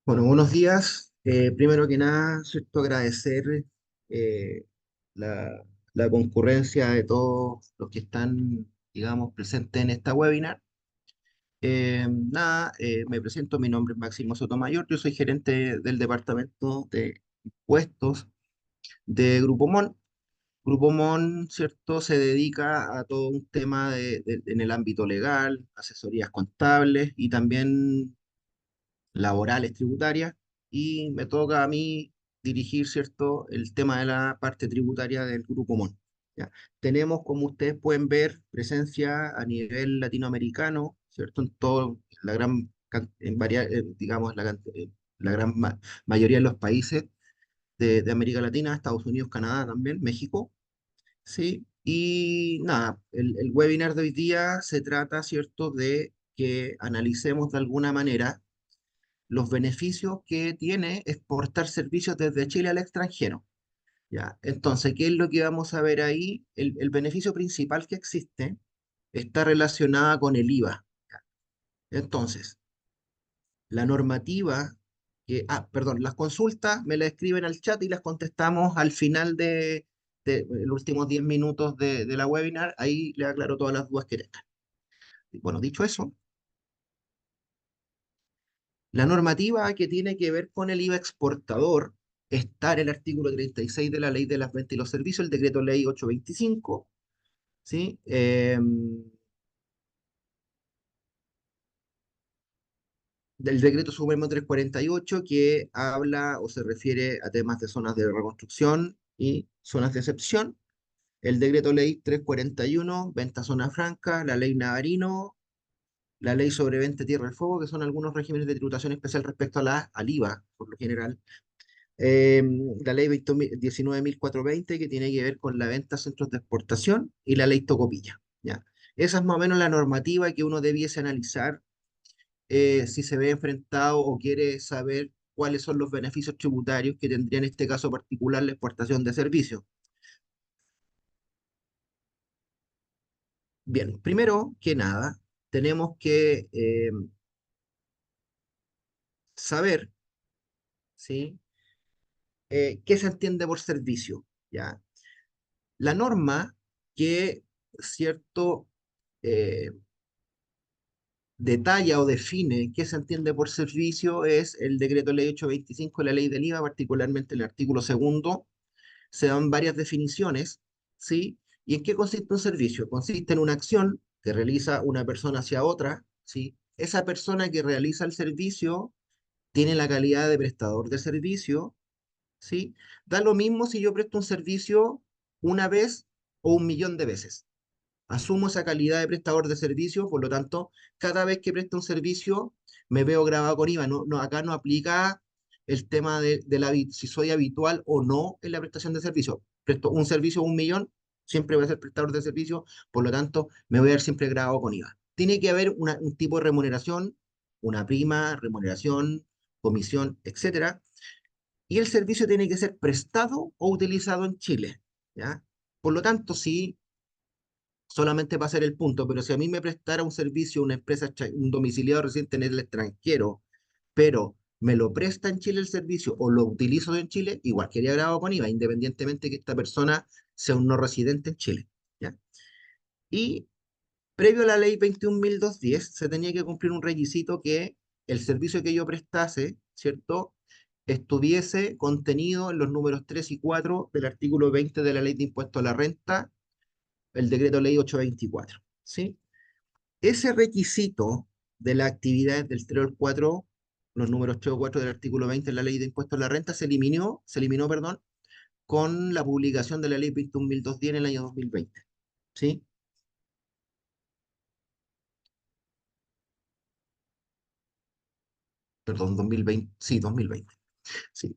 Bueno, buenos días. Primero que nada, ¿cierto? Agradecer eh, la, la concurrencia de todos los que están, digamos, presentes en esta webinar. Me presento, mi nombre es Máximo Sotomayor, yo soy gerente del departamento de impuestos de Grupo Mon. Grupo Mon, ¿cierto? Se dedica a todo un tema en el ámbito legal, asesorías contables y también laborales, tributarias, y me toca a mí dirigir, ¿cierto?, el tema de la parte tributaria del Grupo MON. ¿Ya? Tenemos, como ustedes pueden ver, presencia a nivel latinoamericano, ¿cierto?, en todo, digamos, la mayoría de los países de América Latina, Estados Unidos, Canadá también, México, ¿sí? Y nada, el webinar de hoy día se trata, ¿cierto?, de que analicemos de alguna manera los beneficios que tiene exportar servicios desde Chile al extranjero. ¿Ya? Entonces, ¿qué es lo que vamos a ver ahí? El beneficio principal que existe está relacionada con el IVA. Entonces, la normativa, perdón, las consultas me las escriben al chat y las contestamos al final de los últimos 10 minutos de la webinar. Ahí le aclaro todas las dudas que tengan. Y bueno, dicho eso, la normativa que tiene que ver con el IVA exportador está en el artículo 36 de la Ley de las Ventas y los Servicios, el decreto ley 825, ¿sí? Del decreto supremo 348 que habla o se refiere a temas de zonas de reconstrucción y zonas de excepción. El decreto ley 341, venta zona franca, la ley Navarino, la ley sobre venta de tierra del fuego, que son algunos regímenes de tributación especial respecto a al IVA, por lo general. eh, la ley 19.420 que tiene que ver con la venta a centros de exportación y la ley Tocopilla, ¿ya? Esa es más o menos la normativa que uno debiese analizar si se ve enfrentado o quiere saber cuáles son los beneficios tributarios que tendría en este caso particular la exportación de servicios. Bien, primero que nada, tenemos que saber, ¿sí? ¿Qué se entiende por servicio? ¿Ya? La norma que, cierto, eh, detalla o define qué se entiende por servicio es el decreto ley 825 de la ley del IVA, particularmente el artículo segundo. Se dan varias definiciones, ¿sí? ¿Y en qué consiste un servicio? Consiste en una acción que realiza una persona hacia otra, ¿sí? Esa persona que realiza el servicio tiene la calidad de prestador de servicio, ¿sí? Da lo mismo si yo presto un servicio una vez o 1 millón de veces. Asumo esa calidad de prestador de servicio, por lo tanto, cada vez que presto un servicio, me veo grabado con IVA. Acá no aplica el tema si soy habitual o no en la prestación de servicio. Presto un servicio 1 millón, siempre voy a ser prestador de servicio, por lo tanto, me voy a ver siempre grabado con IVA. Tiene que haber un tipo de remuneración, una prima, remuneración, comisión, etcétera, y el servicio tiene que ser prestado o utilizado en Chile, ¿ya? Por lo tanto, si solamente para hacer el punto, pero si a mí me prestara un servicio una empresa, un domiciliado residente en el extranjero, pero me lo presta en Chile el servicio o lo utilizo en Chile, igual quería grabado con IVA, independientemente que esta persona sea un no residente en Chile, ¿ya? Y previo a la ley 21.210 se tenía que cumplir un requisito que el servicio que yo prestase, ¿cierto?, estuviese contenido en los números 3 y 4 del artículo 20 de la ley de impuesto a la renta, el decreto ley 824, ¿sí? Ese requisito de las actividades del 3 al 4, los números 3 o 4 del artículo 20 de la ley de impuestos a la renta, se eliminó, perdón, con la publicación de la ley 21.210 en el año 2020. ¿Sí? Perdón, 2020, sí, 2020. Sí.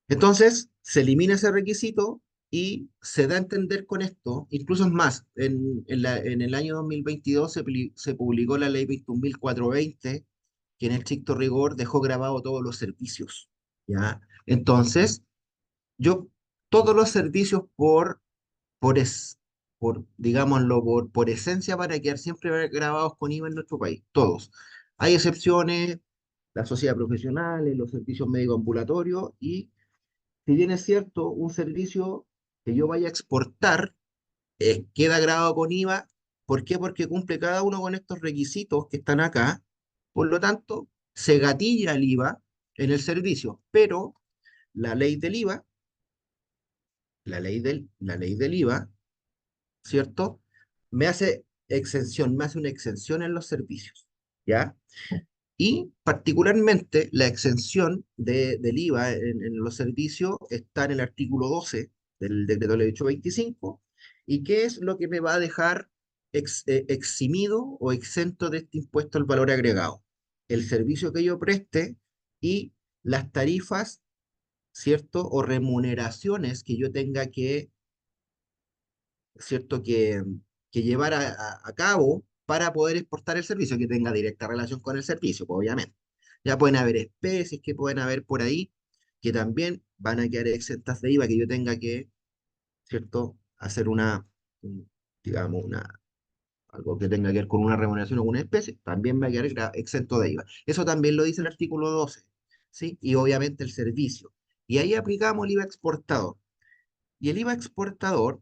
Entonces, se elimina ese requisito y se da a entender con esto, incluso es más, en el año 2022 se publicó la ley 21.420 que en el estricto rigor dejó grabado todos los servicios, ¿ya? Entonces, yo, todos los servicios por, es, digámoslo, por esencia, para quedar siempre grabados con IVA en nuestro país, todos. Hay excepciones, las sociedades profesionales, los servicios médico ambulatorios y, si bien es cierto, un servicio que yo vaya a exportar queda grabado con IVA. ¿Por qué? Porque cumple cada uno con estos requisitos que están acá. Por lo tanto, se gatilla el IVA en el servicio, pero la ley del IVA, la ley del IVA, ¿cierto? Me hace una exención en los servicios, ¿ya? Y particularmente la exención del IVA en los servicios está en el artículo 12 del decreto ley 825. ¿Y qué es lo que me va a dejar eximido o exento de este impuesto al valor agregado? El servicio que yo preste y las tarifas, ¿cierto? O remuneraciones que yo tenga que, ¿cierto? Que llevar a cabo para poder exportar el servicio, que tenga directa relación con el servicio, pues, obviamente. Ya pueden haber especies que pueden haber por ahí que también van a quedar exentas de IVA, que yo tenga que, ¿cierto? Hacer digamos, algo que tenga que ver con una remuneración o una especie, también va a quedar exento de IVA. Eso también lo dice el artículo 12, ¿sí? Y obviamente el servicio. Y ahí aplicamos el IVA exportador. Y el IVA exportador,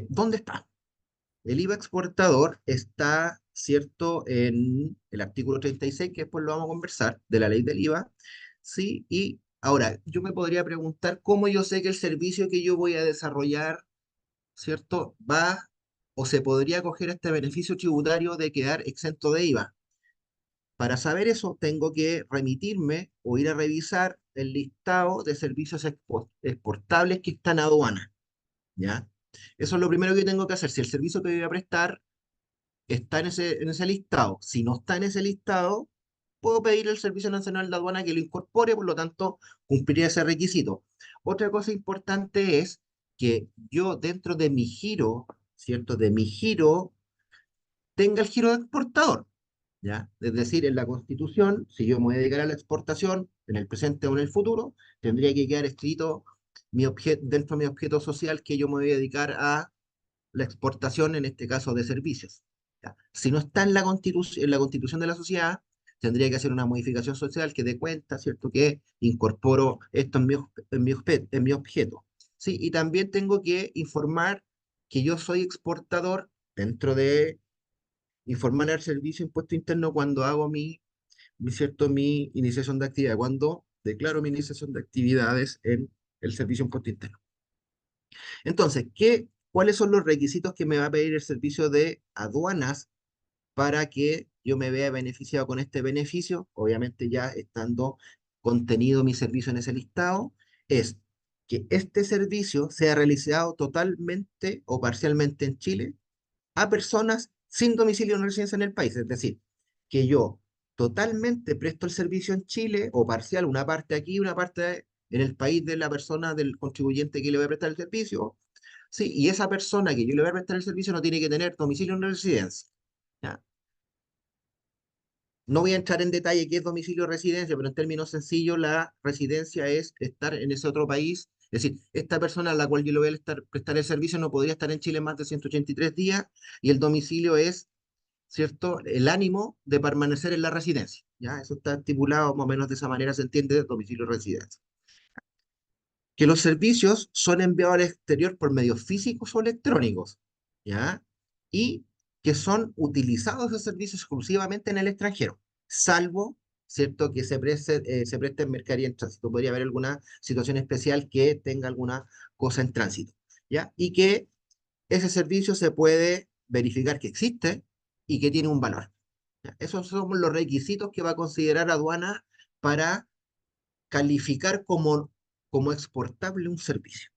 ¿dónde está? El IVA exportador está, ¿cierto?, en el artículo 36, que después lo vamos a conversar, de la ley del IVA, ¿sí? Y ahora, yo me podría preguntar cómo yo sé que el servicio que yo voy a desarrollar, ¿cierto?, va o se podría acoger a este beneficio tributario de quedar exento de IVA. Para saber eso, tengo que remitirme o ir a revisar el listado de servicios exportables que están en aduana, ¿ya? Eso es lo primero que tengo que hacer. Si el servicio que voy a prestar está en ese listado. Si no está en ese listado, puedo pedir al Servicio Nacional de Aduana que lo incorpore, por lo tanto, cumpliría ese requisito. Otra cosa importante es que yo dentro de mi giro, ¿cierto? De mi giro, tenga el giro de exportador, ¿ya? Es decir, en la Constitución, si yo me voy a dedicar a la exportación, en el presente o en el futuro, tendría que quedar escrito dentro de mi objeto social que yo me voy a dedicar a la exportación, en este caso de servicios. ¿Ya? Si no está en la constitución de la sociedad, tendría que hacer una modificación social que dé cuenta, ¿cierto?, que incorporo esto en mi objeto. ¿Sí? Y también tengo que informar que yo soy exportador dentro de informar al Servicio de Impuesto Interno cuando hago ¿cierto?, mi iniciación de actividad, cuando declaro mi iniciación de actividades en el Servicio de Impuesto Interno. Entonces, ¿cuáles son los requisitos que me va a pedir el servicio de aduanas para que yo me vea beneficiado con este beneficio? Obviamente ya estando contenido mi servicio en ese listado, es que este servicio sea realizado totalmente o parcialmente en Chile a personas sin domicilio o residencia en el país. Es decir, que yo totalmente presto el servicio en Chile o parcial, una parte aquí, una parte en el país de la persona, del contribuyente que le voy a prestar el servicio. Sí, y esa persona que yo le voy a prestar el servicio no tiene que tener domicilio ni residencia. ¿Ya? No voy a entrar en detalle qué es domicilio o residencia, pero en términos sencillos, la residencia es estar en ese otro país. Es decir, esta persona a la cual yo le voy a prestar el servicio no podría estar en Chile más de 183 días, y el domicilio es, ¿cierto?, el ánimo de permanecer en la residencia. ¿Ya? Eso está estipulado más o menos de esa manera, se entiende, domicilio y residencia. Que los servicios son enviados al exterior por medios físicos o electrónicos, ¿ya? Y que son utilizados esos servicios exclusivamente en el extranjero, salvo, ¿cierto?, que se preste en mercadería en tránsito. Podría haber alguna situación especial que tenga alguna cosa en tránsito, ¿ya? Y que ese servicio se puede verificar que existe y que tiene un valor. ¿Ya? Esos son los requisitos que va a considerar aduana para calificar como exportable un servicio.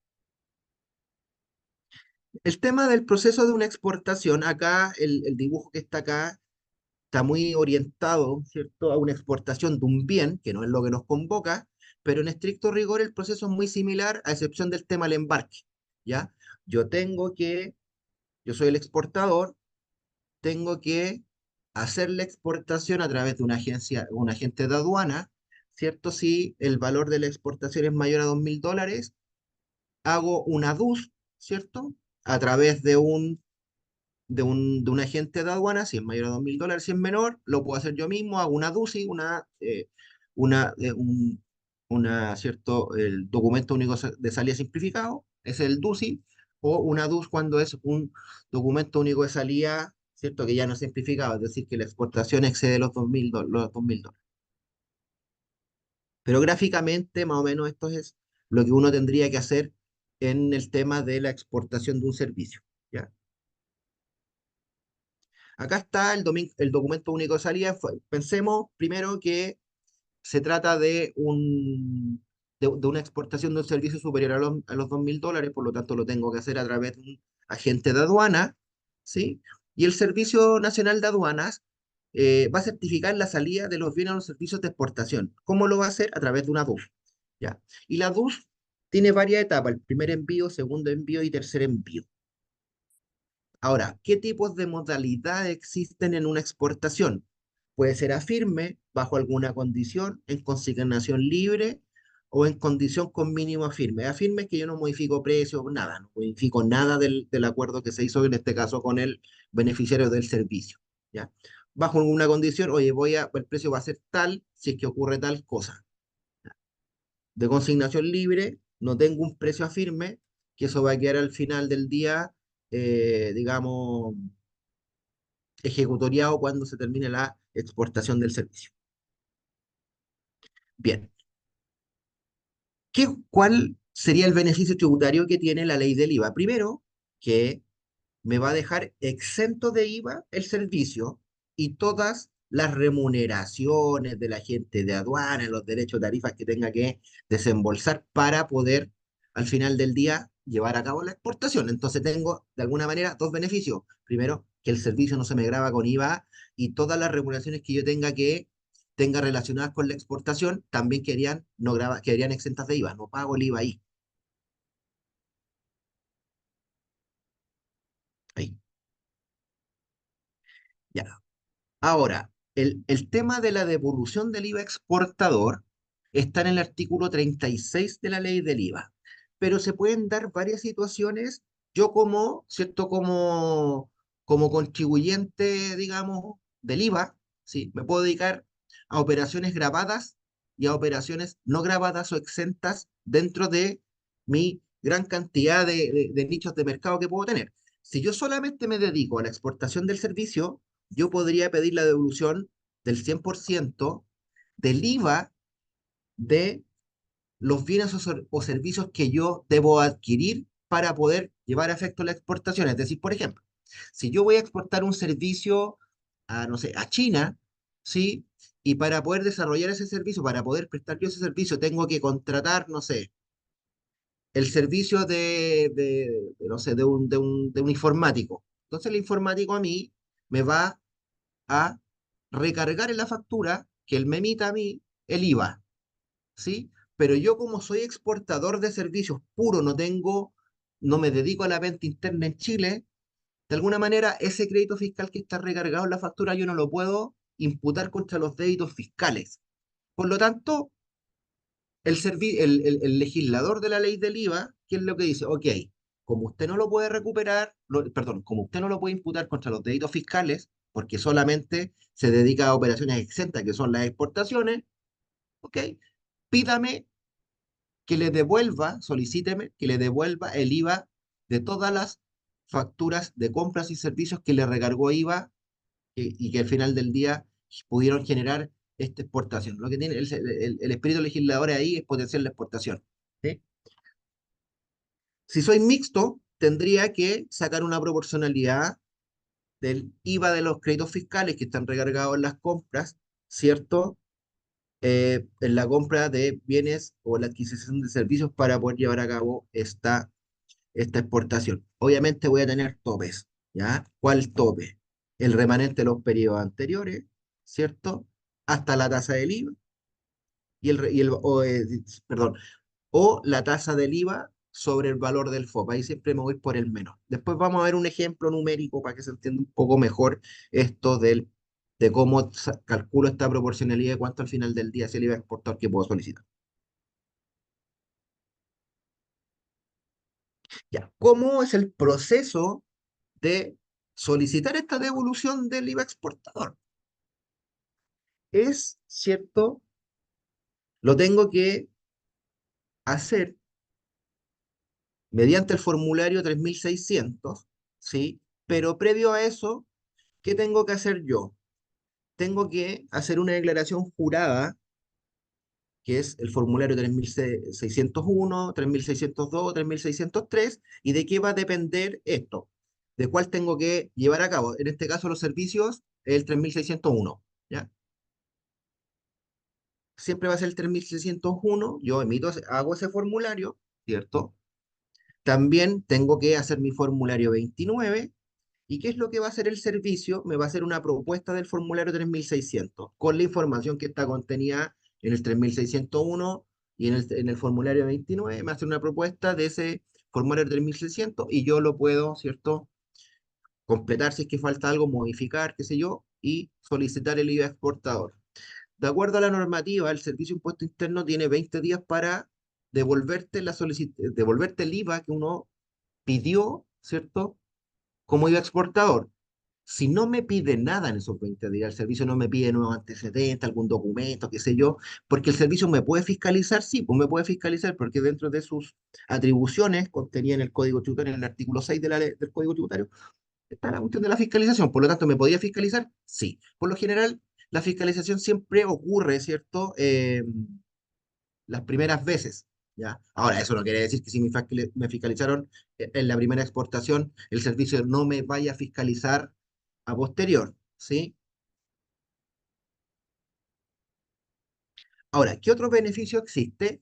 El tema del proceso de una exportación, acá el dibujo que está acá está muy orientado, ¿cierto?, a una exportación de un bien, que no es lo que nos convoca, pero en estricto rigor el proceso es muy similar, a excepción del tema del embarque, ¿ya? Yo tengo que, yo soy el exportador, tengo que hacer la exportación a través de una agencia, un agente de aduana, ¿cierto? Si el valor de la exportación es mayor a $2.000, hago una DUS, ¿cierto? A través de de un agente de aduana, si es mayor a $2.000, si es menor, lo puedo hacer yo mismo, hago una DUCI, una, cierto, el documento único de salida simplificado, es el DUCI, o una DUS cuando es un documento único de salida, ¿cierto? Que ya no es simplificado, es decir, que la exportación excede los 2.000 dólares. Pero gráficamente, más o menos, esto es lo que uno tendría que hacer en el tema de la exportación de un servicio. ¿Ya? Acá está el documento único de salida. Pensemos primero que se trata de una exportación de un servicio superior a los $2.000, por lo tanto lo tengo que hacer a través de un agente de aduana, ¿sí? Y el Servicio Nacional de Aduanas va a certificar la salida de los bienes a los servicios de exportación. ¿Cómo lo va a hacer? A través de una DUS, ¿ya? Y la DUS tiene varias etapas, el primer envío, segundo envío y tercer envío. Ahora, ¿qué tipos de modalidad existen en una exportación? Puede ser a firme, bajo alguna condición, en consignación libre o en condición con mínimo a firme. A firme es que yo no modifico precio, nada, no modifico nada del acuerdo que se hizo en este caso con el beneficiario del servicio. ¿Ya? Bajo alguna condición, oye, el precio va a ser tal si es que ocurre tal cosa. De consignación libre, no tengo un precio a firme, que eso va a quedar al final del día, digamos, ejecutoriado cuando se termine la exportación del servicio. Bien, ¿cuál sería el beneficio tributario que tiene la ley del IVA? Primero, que me va a dejar exento de IVA el servicio y todas las remuneraciones de la gente de aduana, los derechos tarifas que tenga que desembolsar para poder al final del día llevar a cabo la exportación. Entonces tengo de alguna manera dos beneficios. Primero, que el servicio no se me grava con IVA y todas las remuneraciones que yo tenga relacionadas con la exportación también quedarían exentas de IVA. No pago el IVA ahí. Ahí. Ya. Ahora, el tema de la devolución del IVA exportador está en el artículo 36 de la ley del IVA, pero se pueden dar varias situaciones. Yo como, ¿cierto? Como contribuyente, digamos, del IVA, ¿sí? Me puedo dedicar a operaciones grabadas y a operaciones no grabadas o exentas dentro de mi gran cantidad de nichos de mercado que puedo tener. Si yo solamente me dedico a la exportación del servicio, yo podría pedir la devolución del 100% del IVA de los bienes o servicios que yo debo adquirir para poder llevar a efecto la exportación. Es decir, por ejemplo, si yo voy a exportar un servicio a, no sé, a China, ¿sí? Y para poder desarrollar ese servicio, para poder prestar yo ese servicio, tengo que contratar, no sé, el servicio no sé, de un informático. Entonces el informático a mí me va a recargar en la factura que él me emita a mí el IVA, ¿sí? Pero yo como soy exportador de servicios puro, no me dedico a la venta interna en Chile, de alguna manera ese crédito fiscal que está recargado en la factura yo no lo puedo imputar contra los débitos fiscales. Por lo tanto, el legislador de la ley del IVA, ¿qué es lo que dice? Ok, como usted no lo puede recuperar, perdón, como usted no lo puede imputar contra los débitos fiscales, porque solamente se dedica a operaciones exentas, que son las exportaciones, ok, pídame que le devuelva, solicíteme que le devuelva el IVA de todas las facturas de compras y servicios que le recargó IVA y que al final del día pudieron generar esta exportación. Lo que tiene el espíritu legislador ahí es potenciar la exportación. ¿Sí? Si soy mixto, tendría que sacar una proporcionalidad del IVA de los créditos fiscales que están recargados en las compras, ¿cierto? En la compra de bienes o la adquisición de servicios para poder llevar a cabo esta exportación. Obviamente voy a tener topes, ¿ya? ¿Cuál tope? El remanente de los periodos anteriores, ¿cierto? Hasta la tasa del IVA perdón, o la tasa del IVA sobre el valor del FOP. Ahí siempre me voy por el menor. Después vamos a ver un ejemplo numérico para que se entienda un poco mejor esto de cómo calculo esta proporcionalidad y cuánto al final del día es el IVA exportador que puedo solicitar. Ya, ¿cómo es el proceso de solicitar esta devolución del IVA exportador. Es cierto, lo tengo que hacer mediante el formulario 3600, ¿sí? Pero previo a eso, ¿qué tengo que hacer yo? Tengo que hacer una declaración jurada, que es el formulario 3601, 3602, 3603, y de qué va a depender esto, de cuál tengo que llevar a cabo. En este caso, los servicios, el 3601, ¿ya? Siempre va a ser el 3601, yo emito, hago ese formulario, ¿cierto? También tengo que hacer mi formulario 29. ¿Y qué es lo que va a hacer el servicio? Me va a hacer una propuesta del formulario 3600 con la información que está contenida en el 3601 y en el formulario 29. Me hace una propuesta de ese formulario 3600 y yo lo puedo, ¿cierto? Completar si es que falta algo, modificar, qué sé yo, y solicitar el IVA exportador. De acuerdo a la normativa, el Servicio de Impuesto Interno tiene 20 días para devolverte el IVA que uno pidió, ¿cierto? Como IVA exportador. Si no me pide nada en esos 20 días, el servicio no me pide nuevos antecedentes, algún documento, qué sé yo, porque el servicio me puede fiscalizar, sí, pues me puede fiscalizar porque dentro de sus atribuciones contenía en el Código Tributario, en el artículo 6 del Código Tributario, está la cuestión de la fiscalización. Por lo tanto, ¿me podía fiscalizar? Sí. Por lo general, la fiscalización siempre ocurre, ¿cierto? Las primeras veces. ¿Ya? Ahora, eso no quiere decir que si me fiscalizaron en la primera exportación, el servicio no me vaya a fiscalizar a posterior, ¿sí? Ahora, ¿qué otro beneficio existe?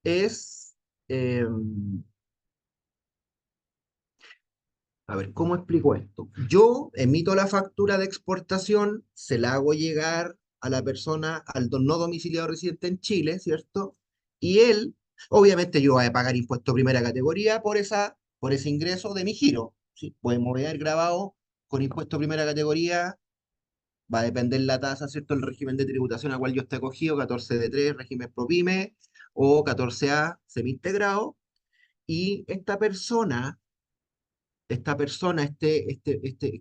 Es, eh, a ver, ¿cómo explico esto? Yo emito la factura de exportación, se la hago llegar a la persona, no domiciliado residente en Chile, ¿cierto? Y él, obviamente yo voy a pagar impuesto primera categoría por ese ingreso de mi giro, ¿sí? Podemos ver grabado con impuesto primera categoría, va a depender la tasa, ¿cierto? El régimen de tributación al cual yo esté acogido, 14 de 3 régimen ProPyme, o 14A, semi-integrado, y este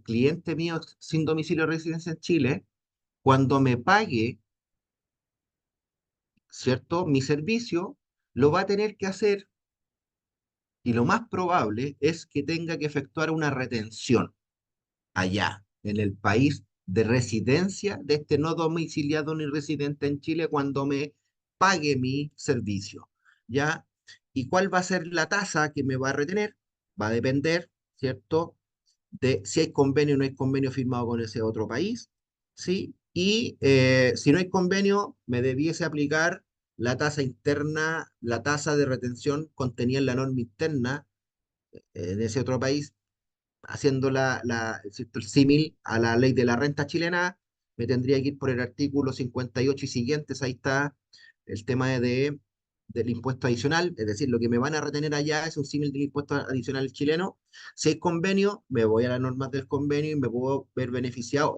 cliente mío sin domicilio de residencia en Chile, cuando me pague, ¿cierto? Mi servicio, lo va a tener que hacer y lo más probable es que tenga que efectuar una retención allá, en el país de residencia de este no domiciliado ni residente en Chile cuando me pague mi servicio, ¿ya? ¿Y cuál va a ser la tasa que me va a retener? Va a depender, ¿cierto? De si hay convenio o no hay convenio firmado con ese otro país, ¿sí? Y si no hay convenio, me debiese aplicar la tasa interna, la tasa de retención contenida en la norma interna de ese otro país, haciendo ¿cierto? El símil a la ley de la renta chilena, me tendría que ir por el artículo 58 y siguientes, ahí está el tema del impuesto adicional, es decir, lo que me van a retener allá es un símil del impuesto adicional chileno. Si hay convenio, me voy a las normas del convenio y me puedo ver beneficiado,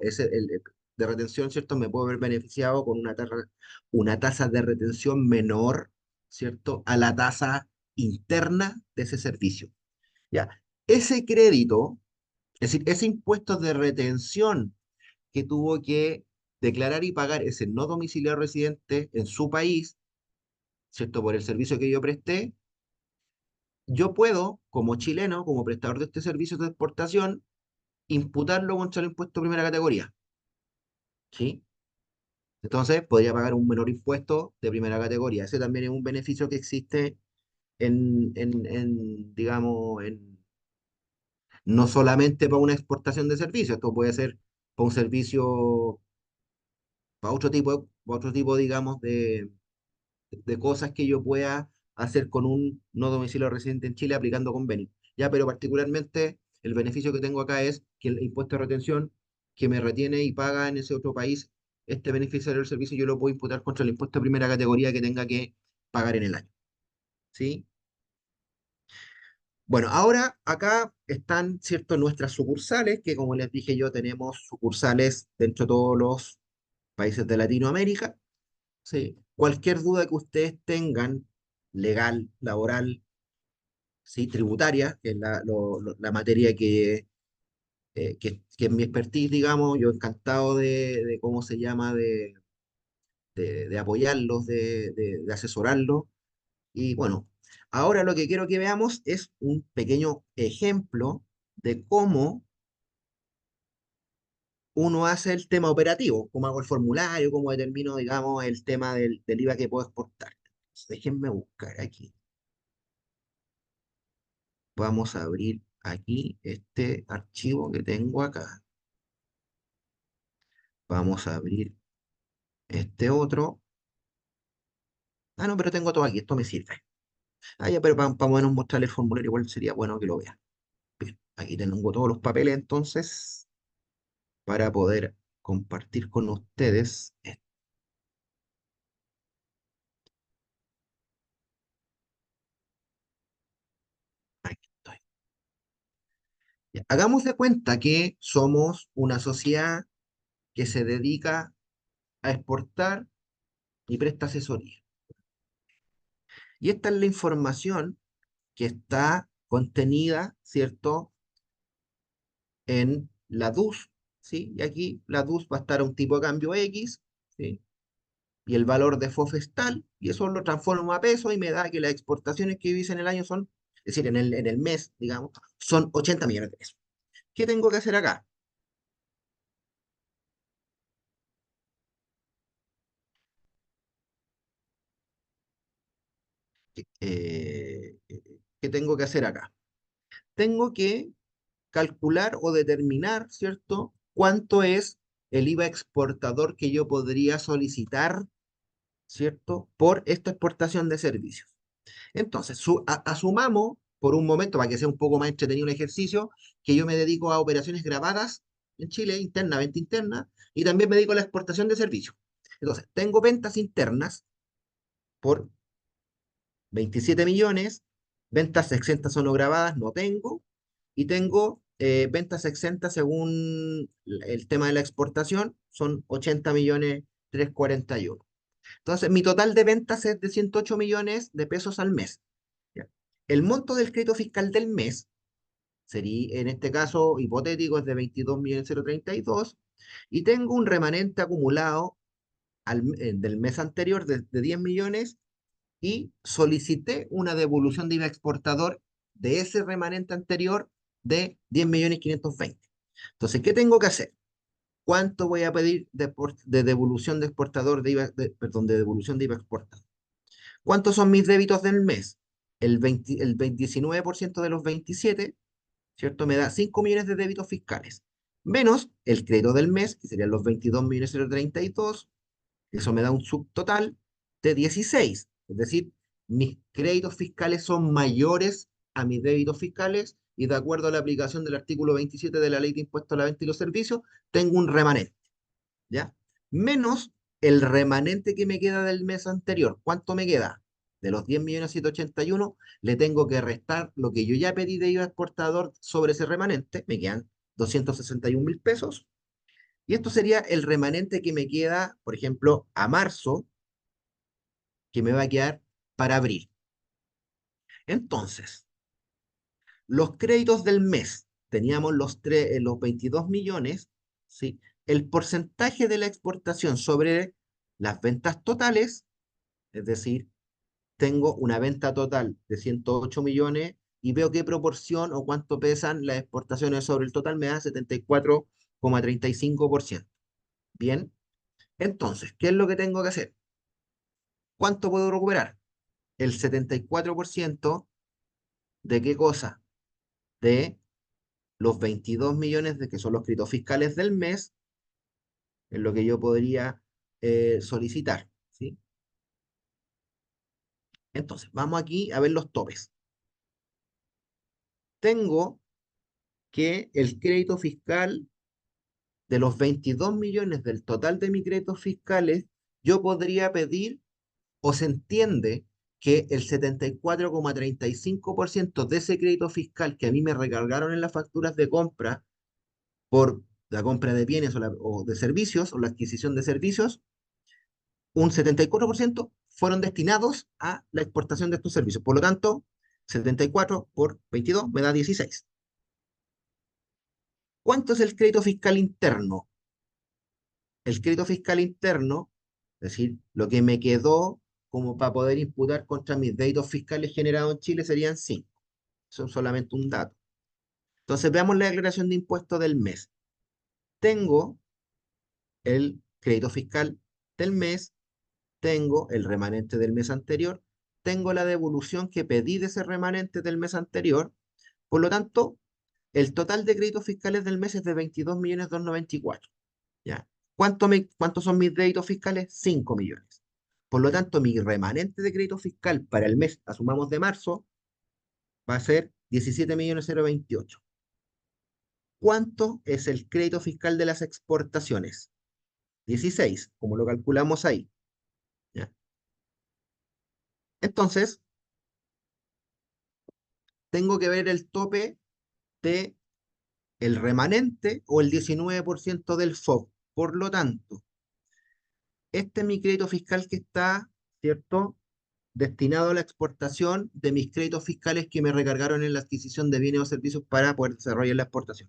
de retención, ¿cierto? Me puedo ver beneficiado con una tasa de retención menor, ¿cierto? A la tasa interna de ese servicio. ¿Ya? Ese crédito, es decir, ese impuesto de retención que tuvo que declarar y pagar ese no domiciliario residente en su país, ¿cierto? Por el servicio que yo presté, yo puedo, como chileno, como prestador de este servicio de exportación, imputarlo contra el impuesto de primera categoría, ¿sí? Entonces, podría pagar un menor impuesto de primera categoría. Ese también es un beneficio que existe digamos, no solamente para una exportación de servicios, esto puede ser para un servicio, para otro tipo, digamos, de cosas que yo pueda hacer con un no domicilio residente en Chile aplicando convenio. Ya, pero particularmente el beneficio que tengo acá es que el impuesto de retención que me retiene y paga en ese otro país, este beneficiario del servicio, yo lo puedo imputar contra el impuesto de primera categoría que tenga que pagar en el año. ¿Sí? Bueno, ahora acá están, ¿cierto?, nuestras sucursales, que como les dije yo, tenemos sucursales dentro de todos los países de Latinoamérica. Sí. Cualquier duda que ustedes tengan, legal, laboral, sí, tributaria, que es la materia que es mi expertise, digamos, yo encantado de ¿cómo se llama?, de apoyarlos, de asesorarlos. Y bueno, ahora lo que quiero que veamos es un pequeño ejemplo de cómo uno hace el tema operativo, cómo hago el formulario, cómo determino, digamos, el tema del IVA que puedo exportar. Entonces, déjenme buscar aquí. Vamos a abrir aquí este archivo que tengo acá. Vamos a abrir este otro. Ah, no, pero tengo todo aquí, esto me sirve. Ah, ya, pero para menos mostrarle el formulario, igual sería bueno que lo vean. Bien, aquí tengo todos los papeles entonces para poder compartir con ustedes. Aquí estoy. Ya, hagamos de cuenta que somos una sociedad que se dedica a exportar y presta asesoría. Y esta es la información que está contenida, ¿cierto?, en la DUS, ¿sí? Y aquí la DUS va a estar a un tipo de cambio X, ¿sí? Y el valor de FOF es tal, y eso lo transformo a peso y me da que las exportaciones que hice en el año son, es decir, en el mes, digamos, son 80 millones de pesos. ¿Qué tengo que hacer acá? ¿Qué tengo que hacer acá? Tengo que calcular o determinar, ¿cierto?, cuánto es el IVA exportador que yo podría solicitar, ¿cierto?, por esta exportación de servicios. Entonces, asumamos por un momento, para que sea un poco más entretenido el ejercicio, que yo me dedico a operaciones grabadas en Chile, internamente internas, y también me dedico a la exportación de servicios. Entonces, tengo ventas internas por 27 millones, ventas exentas o no grabadas no tengo, y tengo ventas exentas según el tema de la exportación, son 80 millones 341. Entonces, mi total de ventas es de 108 millones de pesos al mes. ¿Ya? El monto del crédito fiscal del mes sería, en este caso hipotético, es de 22 millones 032, y tengo un remanente acumulado del mes anterior de 10 millones, y solicité una devolución de IVA exportador de ese remanente anterior de 10 millones 520. Entonces, ¿qué tengo que hacer? ¿Cuánto voy a pedir de devolución de exportador de IVA, perdón, de devolución de IVA exportador? ¿Cuántos son mis débitos del mes? El 19% de los 27, ¿cierto? Me da 5 millones de débitos fiscales, menos el crédito del mes, que serían los 22 millones 032. Eso me da un subtotal de 16. Es decir, mis créditos fiscales son mayores a mis débitos fiscales, y de acuerdo a la aplicación del artículo 27 de la Ley de Impuesto a la Venta y los Servicios, tengo un remanente, ¿ya? Menos el remanente que me queda del mes anterior. ¿Cuánto me queda? De los 10 millones 181, le tengo que restar lo que yo ya pedí de IVA exportador sobre ese remanente, me quedan 261.000 pesos, y esto sería el remanente que me queda, por ejemplo, a marzo, que me va a quedar para abril. Entonces, los créditos del mes, teníamos los 22 millones, ¿sí? El porcentaje de la exportación sobre las ventas totales, es decir, tengo una venta total de 108 millones y veo qué proporción o cuánto pesan las exportaciones sobre el total, me da 74,35%. Bien, entonces, ¿qué es lo que tengo que hacer? ¿Cuánto puedo recuperar? El 74% de qué cosa? De los 22 millones de que son los créditos fiscales del mes, es lo que yo podría solicitar, ¿sí? Entonces, vamos aquí a ver los topes. Tengo que el crédito fiscal de los 22 millones del total de mis créditos fiscales, yo podría pedir, o se entiende que el 74,35% de ese crédito fiscal que a mí me recargaron en las facturas de compra por la compra de bienes o de servicios o la adquisición de servicios, un 74% fueron destinados a la exportación de estos servicios. Por lo tanto, 74 por 22 me da 16. ¿Cuánto es el crédito fiscal interno? El crédito fiscal interno, es decir, lo que me quedó como para poder imputar contra mis débitos fiscales generados en Chile serían 5. Son solamente un dato. Entonces veamos la declaración de impuestos del mes. Tengo el crédito fiscal del mes, tengo el remanente del mes anterior, tengo la devolución que pedí de ese remanente del mes anterior. Por lo tanto, el total de créditos fiscales del mes es de 22.294.000. ¿Ya? ¿Cuántos son mis débitos fiscales? 5 millones. Por lo tanto, mi remanente de crédito fiscal para el mes, asumamos de marzo, va a ser 17.028.000. ¿Cuánto es el crédito fiscal de las exportaciones? 16, como lo calculamos ahí. ¿Ya? Entonces, tengo que ver el tope de el remanente o el 19% del FOB. Por lo tanto, este es mi crédito fiscal que está, ¿cierto?, destinado a la exportación de mis créditos fiscales que me recargaron en la adquisición de bienes o servicios para poder desarrollar la exportación.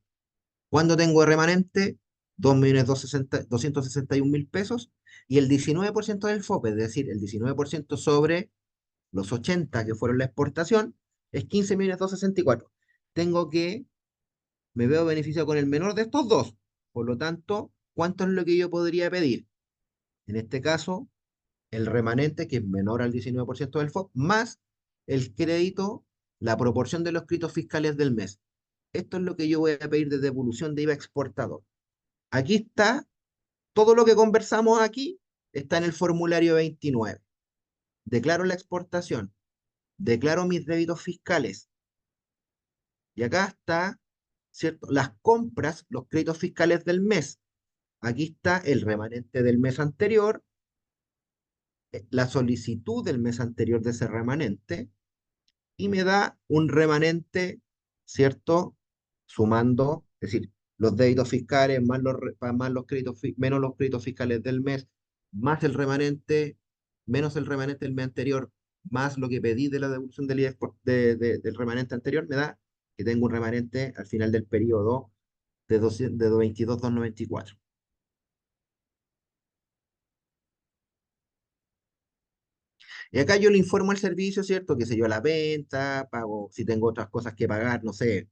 ¿Cuándo tengo de remanente? 2.261.000 pesos y el 19% del FOPE, es decir, el 19% sobre los 80 que fueron la exportación, es 15.264.000. Tengo que, me veo beneficiado con el menor de estos dos. Por lo tanto, ¿cuánto es lo que yo podría pedir? En este caso, el remanente, que es menor al 19% del FOB, más el crédito, la proporción de los créditos fiscales del mes. Esto es lo que yo voy a pedir de devolución de IVA exportador. Aquí está, todo lo que conversamos aquí está en el formulario 29. Declaro la exportación, declaro mis débitos fiscales. Y acá está, ¿cierto? Las compras, los créditos fiscales del mes. Aquí está el remanente del mes anterior, la solicitud del mes anterior de ese remanente, y me da un remanente, ¿cierto? Sumando, es decir, los débitos fiscales más los créditos, menos los créditos fiscales del mes, más el remanente, menos el remanente del mes anterior, más lo que pedí de la devolución del IVA del remanente anterior, me da que tengo un remanente al final del periodo de, 22.294. Y acá yo le informo al servicio, ¿cierto? Que sé yo, la venta, pago, si tengo otras cosas que pagar, no sé,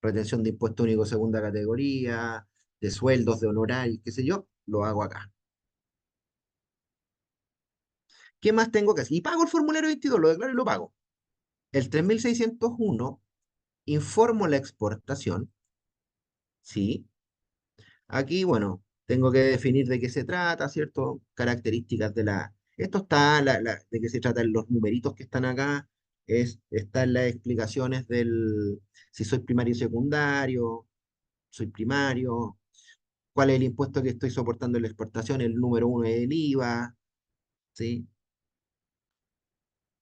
retención de impuesto único de segunda categoría, de sueldos, de honorarios, qué sé yo, lo hago acá. ¿Qué más tengo que hacer? Y pago el formulario 22, lo declaro y lo pago. El 3.601, informo la exportación, ¿sí? Aquí, bueno, tengo que definir de qué se trata, ¿cierto? Características de la... Esto está, de qué se trata en los numeritos que están acá, está en las explicaciones del si soy primario y secundario, soy primario, cuál es el impuesto que estoy soportando en la exportación, el número uno es el IVA, ¿sí?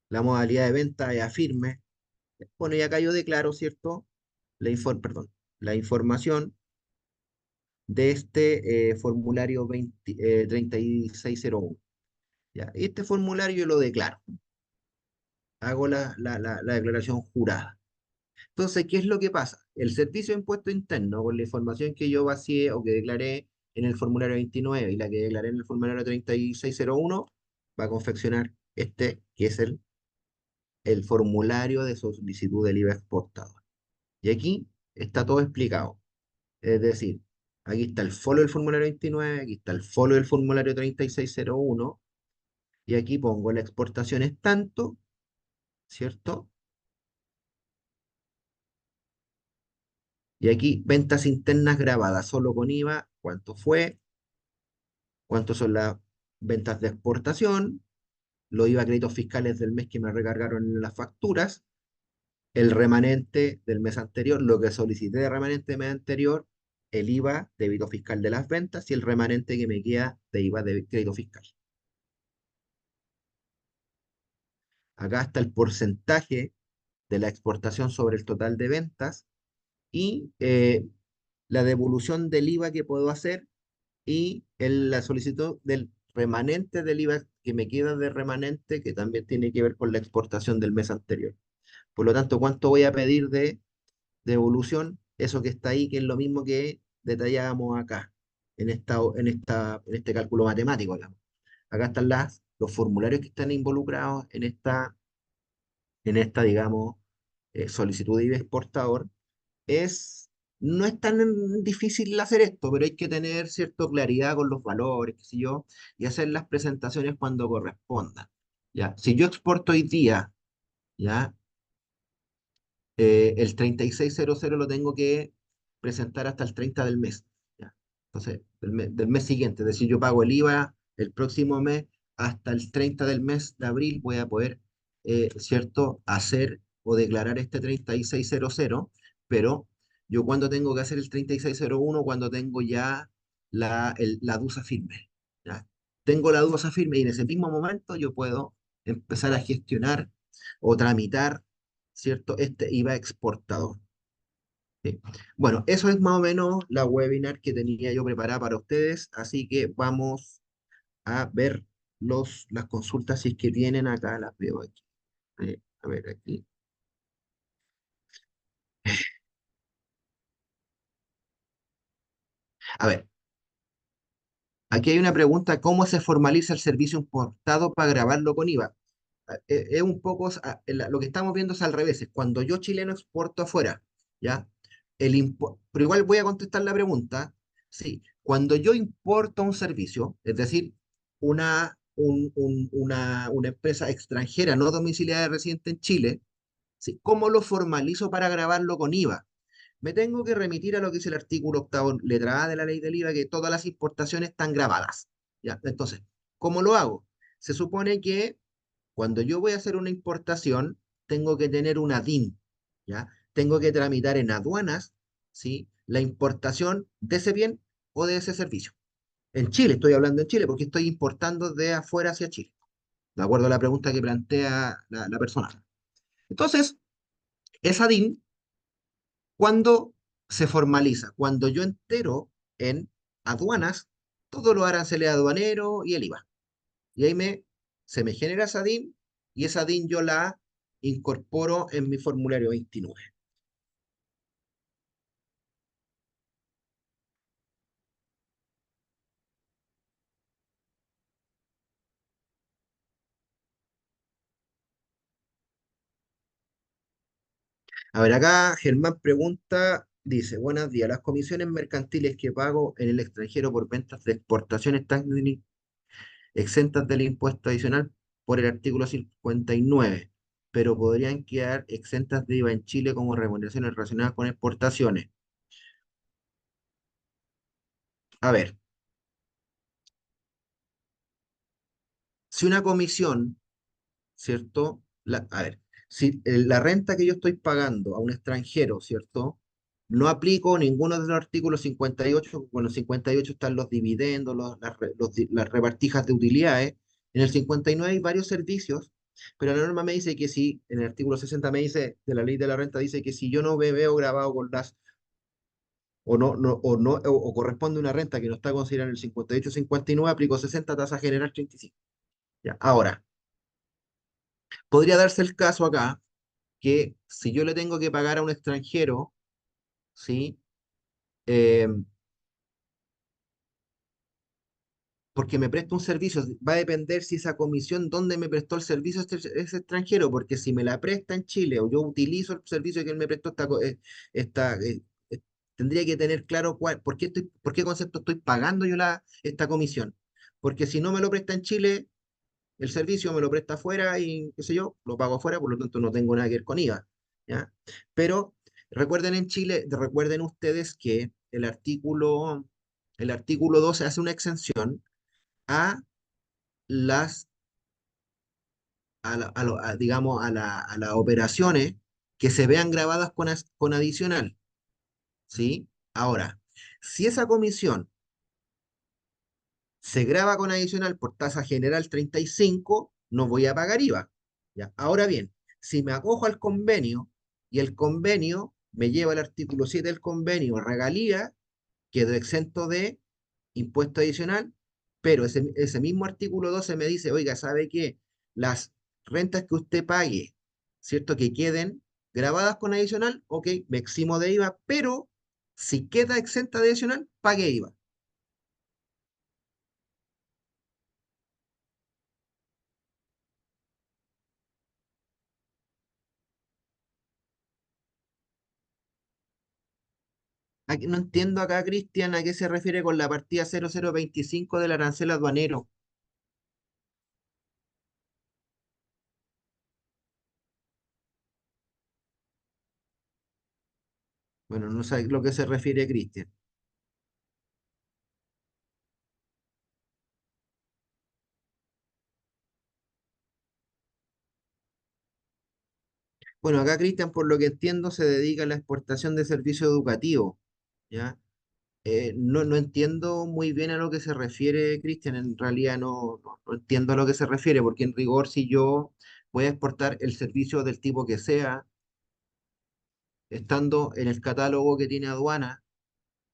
La modalidad de venta es a firme. Bueno, y acá yo declaro, ¿cierto? Perdón, la información de este formulario 3601. ¿Ya? Este formulario yo lo declaro, hago la declaración jurada. Entonces, ¿qué es lo que pasa? El Servicio de Impuesto Interno, con la información que yo vacié o que declaré en el formulario 29 y la que declaré en el formulario 3601, va a confeccionar este, que es el formulario de solicitud del IVA exportador. Y aquí está todo explicado. Es decir, aquí está el folio del formulario 29, aquí está el folio del formulario 3601, y aquí pongo la exportación es tanto, ¿cierto? Y aquí ventas internas grabadas solo con IVA, cuánto fue, cuántos son las ventas de exportación, los IVA créditos fiscales del mes que me recargaron en las facturas, el remanente del mes anterior, lo que solicité de remanente del mes anterior, el IVA débito fiscal de las ventas y el remanente que me queda de IVA de crédito fiscal. Acá está el porcentaje de la exportación sobre el total de ventas y la devolución del IVA que puedo hacer y la solicitud del remanente del IVA que me queda de remanente, que también tiene que ver con la exportación del mes anterior. Por lo tanto, ¿cuánto voy a pedir de devolución? eso que está ahí, que es lo mismo que detallábamos acá, en este cálculo matemático, digamos. Acá están los formularios que están involucrados en esta, digamos, solicitud de IVA exportador. Es, no es tan difícil hacer esto, pero hay que tener cierta claridad con los valores, qué sé yo, y hacer las presentaciones cuando correspondan. ¿Ya? Si yo exporto hoy día, ¿ya? El 3600 lo tengo que presentar hasta el 30 del mes. ¿Ya? Entonces, del mes siguiente, es decir, yo pago el IVA el próximo mes, hasta el 30 del mes de abril voy a poder, ¿cierto?, hacer o declarar este 3600, pero yo cuando tengo que hacer el 3601 cuando tengo ya la DUSA firme. ¿Ya? Tengo la DUSA firme y en ese mismo momento yo puedo empezar a gestionar o tramitar, ¿cierto? Este IVA exportador. ¿Sí? Bueno, eso es más o menos la webinar que tenía yo preparada para ustedes, así que vamos a ver las consultas si es que vienen acá, las veo aquí. A ver, aquí. A ver, aquí hay una pregunta, ¿cómo se formaliza el servicio importado para grabarlo con IVA? Es un poco, lo que estamos viendo es al revés, es cuando yo chileno exporto afuera, ¿ya? Pero igual voy a contestar la pregunta, sí, cuando yo importo un servicio, es decir, una empresa extranjera no domiciliada residente en Chile, ¿sí? ¿Cómo lo formalizo para grabarlo con IVA? Me tengo que remitir a lo que es el artículo octavo, letra A de la ley del IVA, que todas las importaciones están grabadas, ¿ya? Entonces, ¿cómo lo hago? Se supone que cuando yo voy a hacer una importación, tengo que tener una DIN, ¿ya? Tengo que tramitar en aduanas, ¿sí? La importación de ese bien o de ese servicio. En Chile, estoy hablando en Chile porque estoy importando de afuera hacia Chile, de acuerdo a la pregunta que plantea la persona. Entonces, esa DIN, ¿cuándo se formaliza? Cuando yo entero en aduanas todos los aranceles aduaneros y el IVA. Y ahí se me genera esa DIN y esa DIN yo la incorporo en mi formulario 29. A ver, acá Germán pregunta, dice, buenos días, las comisiones mercantiles que pago en el extranjero por ventas de exportación están exentas del impuesto adicional por el artículo 59, pero podrían quedar exentas de IVA en Chile como remuneraciones relacionadas con exportaciones. A ver, si una comisión, ¿cierto? A ver, si la renta que yo estoy pagando a un extranjero, ¿cierto? No aplico ninguno de los artículos 58, bueno, en 58 están los dividendos, las repartijas de utilidades, en el 59 hay varios servicios, pero la norma me dice que si, en el artículo 60 me dice, de la ley de la renta, dice que si yo no me veo grabado con o corresponde una renta que no está considerada en el 58-59, aplico 60 tasa general 35. Ya, ahora, podría darse el caso acá que si yo le tengo que pagar a un extranjero, ¿sí? Eh, porque me presta un servicio, va a depender si esa comisión, dónde me prestó el servicio ese extranjero, porque si me la presta en Chile o yo utilizo el servicio que él me prestó, esta, tendría que tener claro por qué concepto estoy pagando yo esta comisión. Porque si no me lo presta en Chile, el servicio me lo presta afuera y qué sé yo, lo pago afuera, por lo tanto no tengo nada que ver con IVA, ¿ya? Pero recuerden en Chile, recuerden ustedes que el artículo 12 hace una exención a las, digamos, a las operaciones que se vean grabadas con adicional, ¿sí? Ahora, si esa comisión se graba con adicional por tasa general 35, no voy a pagar IVA. ¿Ya? Ahora bien, si me acojo al convenio y el convenio me lleva al artículo 7 del convenio, regalía, quedo exento de impuesto adicional, pero ese mismo artículo 12 me dice, oiga, ¿sabe qué? Las rentas que usted pague, ¿cierto? Que queden, grabadas con adicional, ok, me eximo de IVA, pero si queda exenta de adicional, pague IVA. No entiendo acá, Cristian, a qué se refiere con la partida 0025 del arancel aduanero. Bueno, no sé a lo que se refiere Cristian. Bueno, acá Cristian, por lo que entiendo, se dedica a la exportación de servicios educativos, ¿ya? No entiendo muy bien a lo que se refiere, Cristian. En realidad no entiendo a lo que se refiere, porque en rigor, si yo voy a exportar el servicio del tipo que sea, estando en el catálogo que tiene aduana,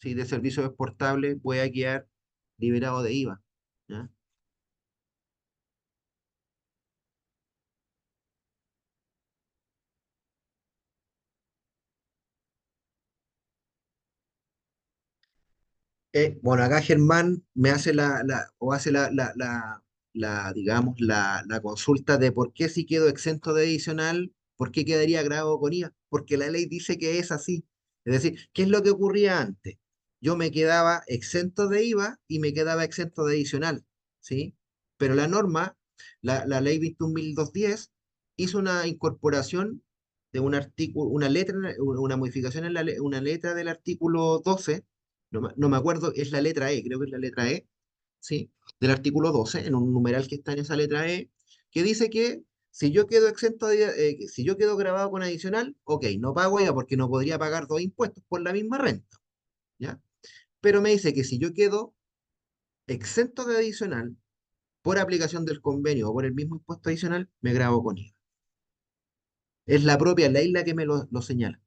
¿sí? De servicios exportables, voy a quedar liberado de IVA, ¿ya? Bueno, acá Germán me hace o hace digamos, la consulta de por qué si quedo exento de adicional, por qué quedaría grabado con IVA, porque la ley dice que es así. Es decir, ¿qué es lo que ocurría antes? Yo me quedaba exento de IVA y me quedaba exento de adicional, ¿sí? Pero la norma, la ley 21.210, hizo una incorporación de un artículo, una letra, una modificación en una letra del artículo 12. No me acuerdo, es la letra E, creo que es la letra E, ¿sí? Del artículo 12 en un numeral que está en esa letra E, que dice que si yo quedo exento si yo quedo grabado con adicional, ok, no pago IVA porque no podría pagar dos impuestos por la misma renta, ¿ya? Pero me dice que si yo quedo exento de adicional por aplicación del convenio o por el mismo impuesto adicional, me grabo con IVA. Es la propia ley la que me lo señala.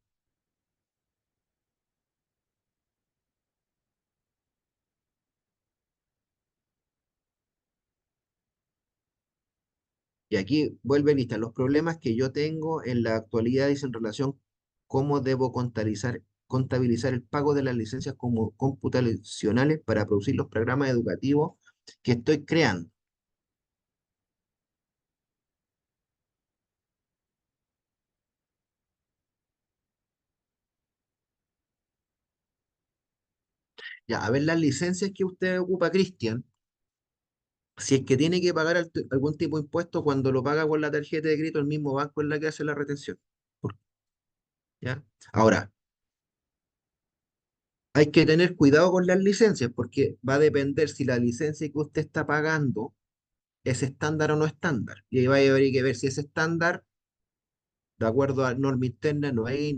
Y aquí vuelve lista los problemas que yo tengo en la actualidad es en relación cómo debo contabilizar el pago de las licencias como computacionales para producir los programas educativos que estoy creando. Ya, a ver las licencias que usted ocupa, Cristian, si es que tiene que pagar algún tipo de impuesto cuando lo paga con la tarjeta de crédito, el mismo banco es la que hace la retención. ¿Ya? Ahora, hay que tener cuidado con las licencias porque va a depender si la licencia que usted está pagando es estándar o no estándar. Y ahí va a haber que ver si es estándar, de acuerdo a norma interna, no hay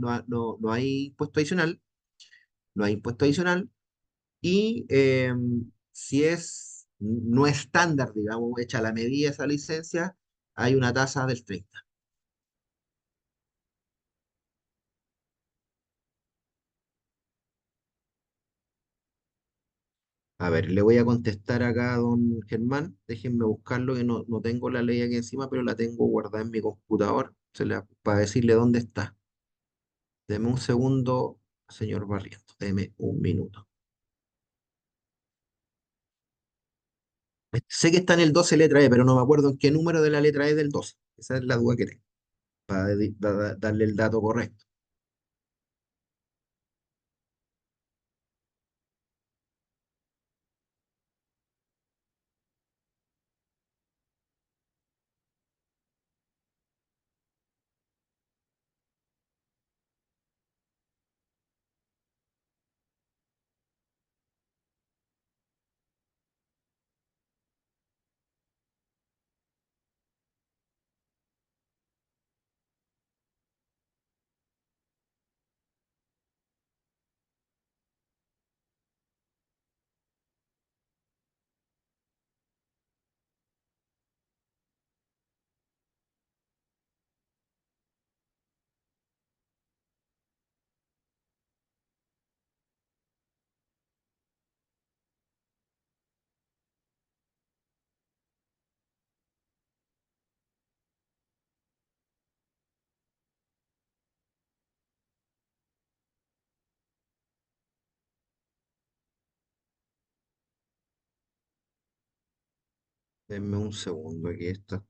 impuesto adicional, no hay impuesto adicional. Y si es no estándar, digamos, hecha a la medida esa licencia, hay una tasa del 30. A ver, le voy a contestar acá a don Germán. Déjenme buscarlo, que no tengo la ley aquí encima, pero la tengo guardada en mi computador para decirle dónde está. Deme un segundo, señor Barrientos. Deme un minuto. Sé que está en el 12 letra E, pero no me acuerdo en qué número de la letra E del 12. Esa es la duda que tengo, para darle el dato correcto. Denme un segundo, aquí está.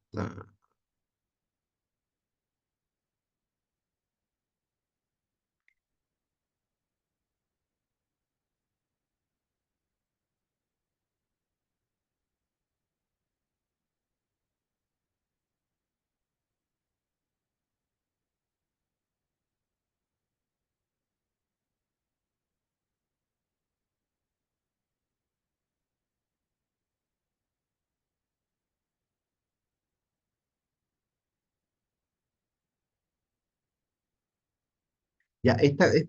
Ya,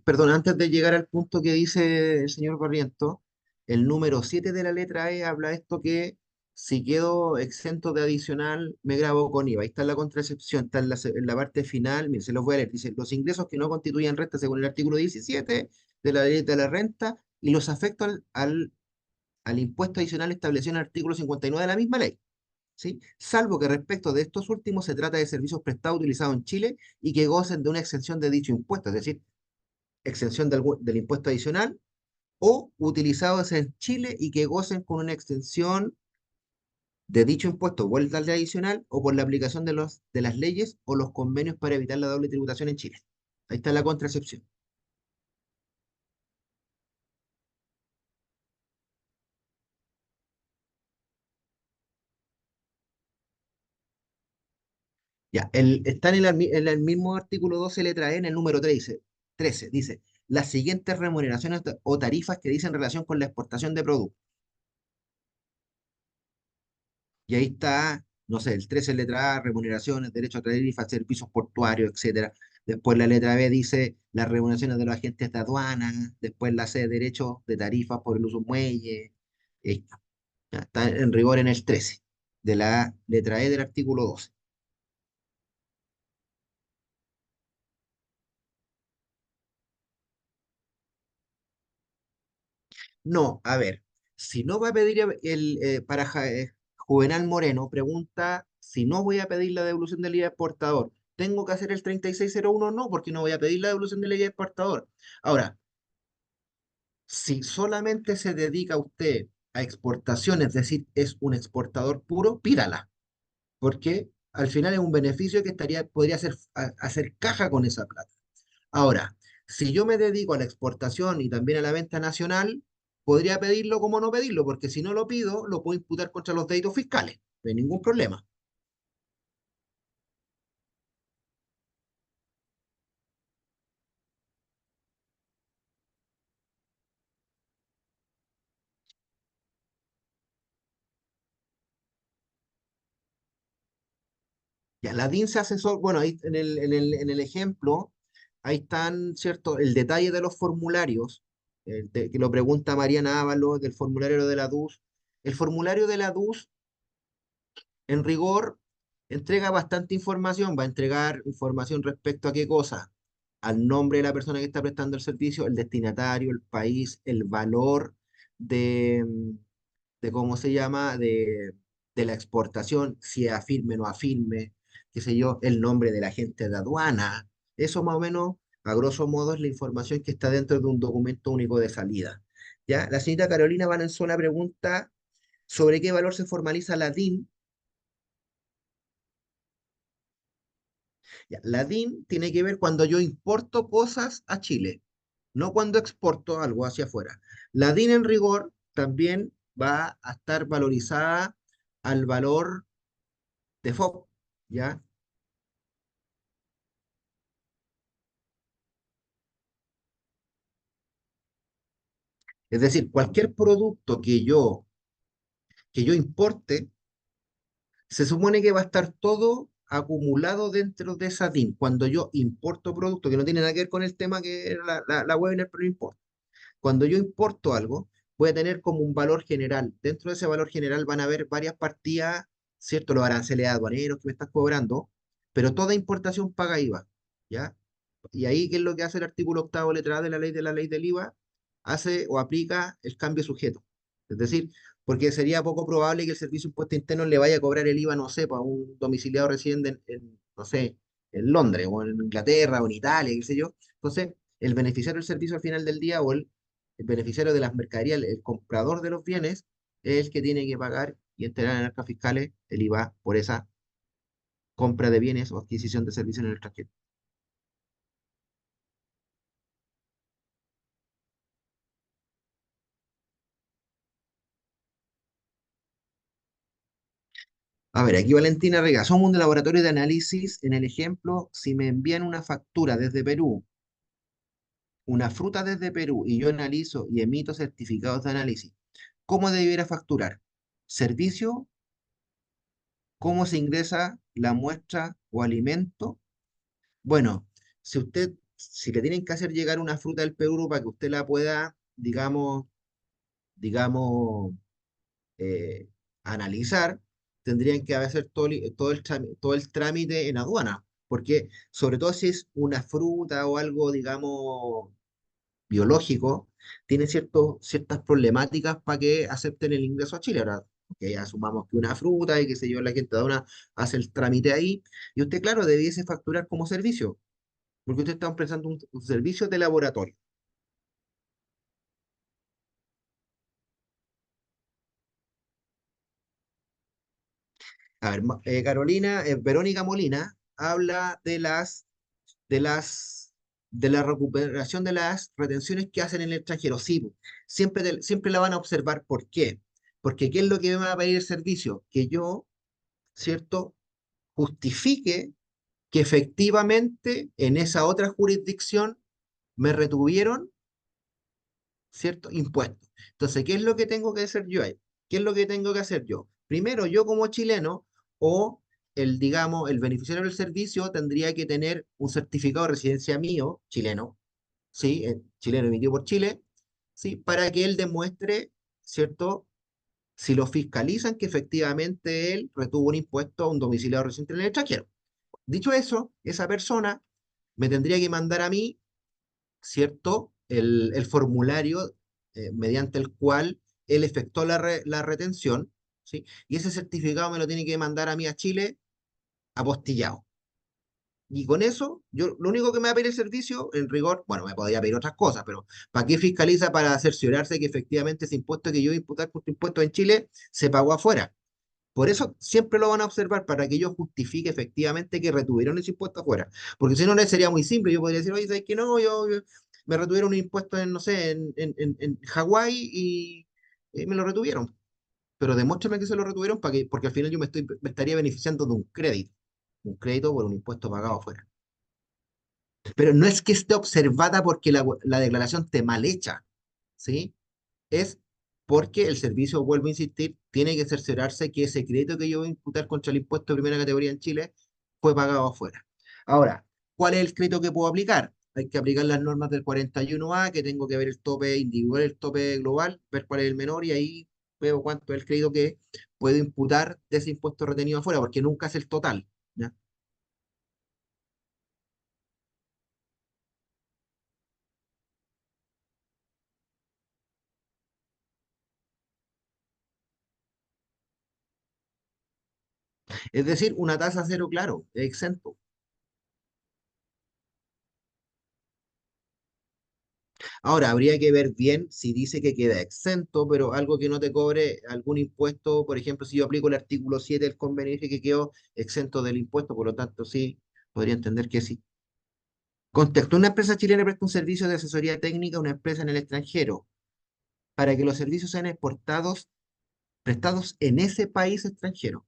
perdón, antes de llegar al punto que dice el señor Barriento, el número 7 de la letra E habla esto que si quedo exento de adicional, me grabo con IVA. Ahí está la contraexcepción, está en la parte final, mire, se los voy a leer. Dice, los ingresos que no constituyan renta según el artículo 17 de la ley de la renta y los afectos al impuesto adicional establecido en el artículo 59 de la misma ley. ¿Sí? Salvo que respecto de estos últimos se trata de servicios prestados utilizados en Chile y que gocen de una exención de dicho impuesto, es decir, exención del impuesto adicional o utilizados en Chile y que gocen con una extensión de dicho impuesto vuelta al adicional o por la aplicación de las leyes o los convenios para evitar la doble tributación en Chile. Ahí está la contraexcepción. Ya, está en el mismo artículo 12, letra E, en el número 13, dice, las siguientes remuneraciones o tarifas que dicen relación con la exportación de productos. Y ahí está, no sé, el 13 letra A, remuneraciones, derecho a tarifas, servicios portuarios, etcétera. Después la letra B dice las remuneraciones de los agentes de aduana. Después la C, derechos de tarifas por el uso muelle. Ya está en rigor en el 13 de la letra E del artículo 12. No, a ver, si no va a pedir Juvenal Moreno, pregunta si no voy a pedir la devolución del IVA exportador. ¿Tengo que hacer el 3601? No, porque no voy a pedir la devolución del IVA exportador. Ahora, si solamente se dedica usted a exportación, es decir, es un exportador puro, pídala, porque al final es un beneficio que podría hacer caja con esa plata. Ahora, si yo me dedico a la exportación y también a la venta nacional, podría pedirlo como no pedirlo, porque si no lo pido, lo puedo imputar contra los delitos fiscales, no hay ningún problema. Ya, la DIN se asesor, bueno, ahí en el ejemplo, ahí están, ¿cierto? El detalle de los formularios, que lo pregunta Mariana Ábalos, del formulario de la DUS. El formulario de la DUS, en rigor, entrega bastante información, va a entregar información respecto a qué cosa, al nombre de la persona que está prestando el servicio, el destinatario, el país, el valor de, de cómo se llama, de la exportación, si es afirme o no afirme, qué sé yo, el nombre del agente de aduana. Eso más o menos, a grosso modo, es la información que está dentro de un documento único de salida. ¿Ya? La señorita Carolina Valenzuela pregunta sobre qué valor se formaliza la DIN. Ya, la DIN tiene que ver cuando yo importo cosas a Chile, no cuando exporto algo hacia afuera. La DIN en rigor también va a estar valorizada al valor de FOB, ¿ya? Es decir, cualquier producto que yo importe, se supone que va a estar todo acumulado dentro de esa DIN. Cuando yo importo producto que no tiene nada que ver con el tema que era la webinar, pero no importa. Cuando yo importo algo, voy a tener como un valor general. Dentro de ese valor general van a haber varias partidas, ¿cierto? Los aranceles aduaneros que me estás cobrando, pero toda importación paga IVA, ¿ya? Y ahí, ¿qué es lo que hace el artículo octavo, letra A de la ley del IVA? Hace o aplica el cambio sujeto. Es decir, porque sería poco probable que el Servicio de Impuesto Interno le vaya a cobrar el IVA, no sé, para un domiciliado residente no sé, en Londres o en Inglaterra o en Italia, qué sé yo. Entonces, el beneficiario del servicio al final del día o el beneficiario de las mercaderías, el comprador de los bienes, es el que tiene que pagar y entregar en arcas fiscales el IVA por esa compra de bienes o adquisición de servicios en el extranjero. A ver, aquí Valentina Rega, somos un laboratorio de análisis. En el ejemplo, si me envían una factura desde Perú, una fruta desde Perú, y yo analizo y emito certificados de análisis, ¿cómo debiera facturar? ¿Servicio? ¿Cómo se ingresa la muestra o alimento? Bueno, si le tienen que hacer llegar una fruta del Perú para que usted la pueda, digamos, eh, analizar, tendrían que hacer todo el trámite en aduana, porque sobre todo si es una fruta o algo, digamos, biológico, tiene ciertas problemáticas para que acepten el ingreso a Chile. Ahora, que asumamos que una fruta y que se yo, la gente de aduana hace el trámite ahí, y usted, claro, debiese facturar como servicio, porque usted está prestando un servicio de laboratorio. A ver, Carolina, Verónica Molina habla de las, de la recuperación de las retenciones que hacen en el extranjero. Sí, po, siempre la van a observar. ¿Por qué? Porque ¿qué es lo que me va a pedir el servicio? Que yo, ¿cierto? Justifique que efectivamente en esa otra jurisdicción me retuvieron, ¿cierto? Impuestos. Entonces, ¿qué es lo que tengo que hacer yo ahí? ¿Qué es lo que tengo que hacer yo? Primero, yo como chileno o digamos, el beneficiario del servicio tendría que tener un certificado de residencia mío, chileno, ¿sí? Chileno emitido por Chile, ¿sí? Para que él demuestre, ¿cierto? Si lo fiscalizan, que efectivamente él retuvo un impuesto a un domiciliado residente en el extranjero. Dicho eso, esa persona me tendría que mandar a mí, ¿cierto? El formulario mediante el cual él efectuó la retención, ¿sí? Y ese certificado me lo tiene que mandar a mí a Chile apostillado. Y con eso, yo lo único que me va a pedir el servicio, en rigor, bueno, me podría pedir otras cosas, pero ¿para qué fiscaliza? Para cerciorarse que efectivamente ese impuesto que yo voy a imputar por impuesto en Chile se pagó afuera. Por eso siempre lo van a observar para que ellos justifique efectivamente que retuvieron ese impuesto afuera. Porque si no, no sería muy simple. Yo podría decir, oye, ¿sabes qué? No, yo me retuvieron un impuesto en, no sé, en Hawái y me lo retuvieron. Pero demuéstrame que se lo retuvieron porque al final me estaría beneficiando de un crédito por un impuesto pagado afuera. Pero no es que esté observada porque la declaración esté mal hecha, ¿sí? Es porque el servicio, vuelvo a insistir, tiene que cerciorarse que ese crédito que yo voy a imputar contra el impuesto de primera categoría en Chile fue pagado afuera. Ahora, ¿cuál es el crédito que puedo aplicar? Hay que aplicar las normas del 41A, que tengo que ver el tope individual, el tope global, ver cuál es el menor y ahí veo cuánto es el crédito que puedo imputar de ese impuesto retenido afuera, porque nunca es el total, ¿ya? Es decir, una tasa cero, claro, es exento. Ahora, habría que ver bien si dice que queda exento, pero algo que no te cobre algún impuesto, por ejemplo, si yo aplico el artículo 7 del convenio, dice que quedó exento del impuesto, por lo tanto, sí, podría entender que sí. Contexto, una empresa chilena presta un servicio de asesoría técnica a una empresa en el extranjero para que los servicios sean exportados, prestados en ese país extranjero.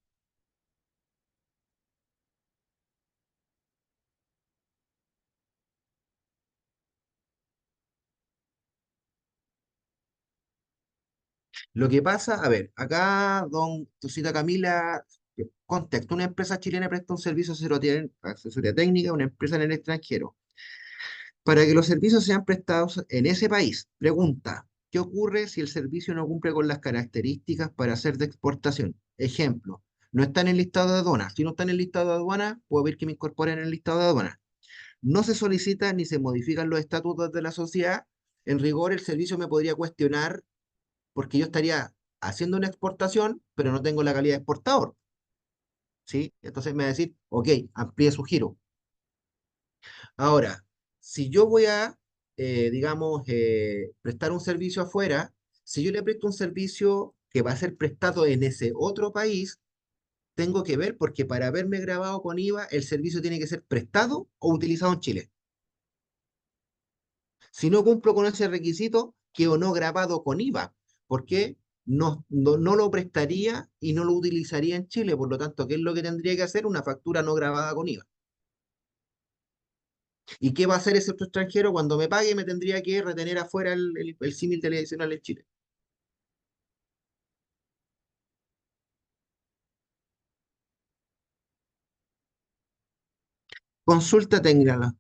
Lo que pasa, a ver, acá, don Tosita Camila, contexto, una empresa chilena presta un servicio de asesoría técnica a una empresa en el extranjero para que los servicios sean prestados en ese país. Pregunta, ¿qué ocurre si el servicio no cumple con las características para ser de exportación? Ejemplo, no está en el listado de aduanas. Si no está en el listado de aduanas, puedo ver que me incorporen en el listado de aduanas. No se solicita ni se modifican los estatutos de la sociedad. En rigor, el servicio me podría cuestionar porque yo estaría haciendo una exportación, pero no tengo la calidad de exportador, ¿sí? Entonces me va a decir, ok, amplíe su giro. Ahora, si yo voy digamos, prestar un servicio afuera, si yo le presto un servicio que va a ser prestado en ese otro país, tengo que ver porque para haberme grabado con IVA, el servicio tiene que ser prestado o utilizado en Chile. Si no cumplo con ese requisito, quedo no grabado con IVA, porque no lo prestaría y no lo utilizaría en Chile. Por lo tanto, ¿qué es lo que tendría que hacer? Una factura no grabada con IVA. ¿Y qué va a hacer ese otro extranjero? Cuando me pague, me tendría que retener afuera el símil teleadicional en Chile. Consulta técnica.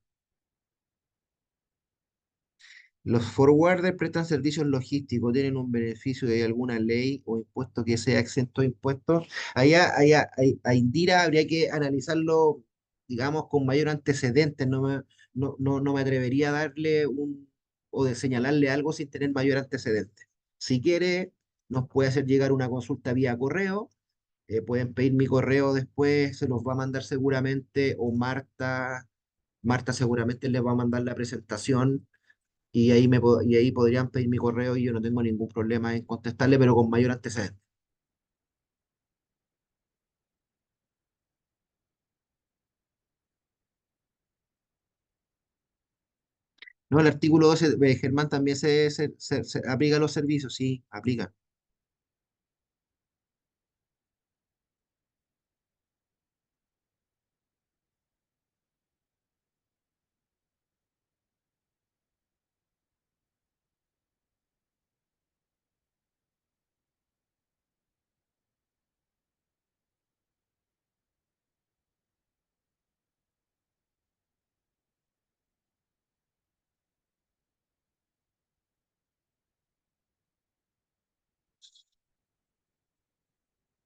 Los forwarders prestan servicios logísticos, tienen un beneficio de alguna ley o impuesto que sea exento de impuestos. A Indira habría que analizarlo, digamos, con mayor antecedente. No me atrevería a darle o de señalarle algo sin tener mayor antecedente. Si quiere, nos puede hacer llegar una consulta vía correo. Pueden pedir mi correo después, se los va a mandar seguramente, o Marta seguramente les va a mandar la presentación y y ahí podrían pedir mi correo y yo no tengo ningún problema en contestarle, pero con mayor antecedente. No, el artículo 12 de Germán también se aplica a los servicios, sí, aplica.